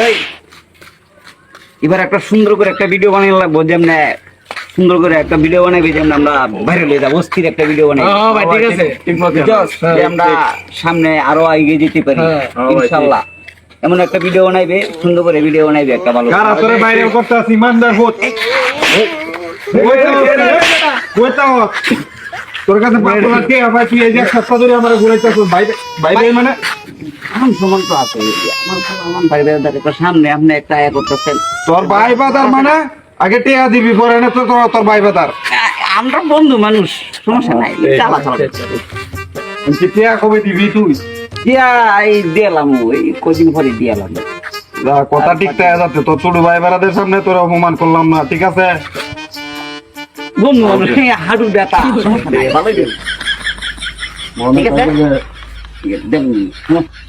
এই এবার একটা সুন্দর করে একটা ভিডিও বানাই লাগবো, যেমন সুন্দর করে একটা ভিডিও বানাইবে, যেমন আমরা ভাইরাল হয়ে যাবো, অস্থির একটা ভিডিও বানাই। ভাই ঠিক আছে, যে আমরা সামনে আরো এগিয়ে যেতে পারি ইনশাআল্লাহ। এমন একটা ভিডিও বানাইবে, সুন্দর করে ভিডিও বানাইবে একটা ভালো। কারা তোরে ভাইরাল করতেছ ইমানদার হোত তোর কাছে পাগল কে আবার তুই এই যে সপ্তাহ ধরে আমরা ঘুরাইতেছ বাইরে বাইরে মানে আমার সমান তো আছে, আমার ভাইদের একটা সামনে আপনি একটা আয়া করতেছেন। তোর ভাই বাদার মানে আগে টিয়া দিবি পরে না তো তোর ভাই বাদার আমরা বন্ধু মানুষ, সমস্যা নাই, চালা চালা টিয়া কবে দিবি তুই দিয়া এই দিলাম, ওই কদিন পরে দিলাম। কথা ঠিক যাচ্ছে তোর ছোট ভাই বারাদের সামনে তোর অপমান করলাম না, ঠিক আছে বন্ধু মানুষ, হাঁটু ব্যথা, সমস্যা নাই, ভালো দেন, ঠিক আছে দেন।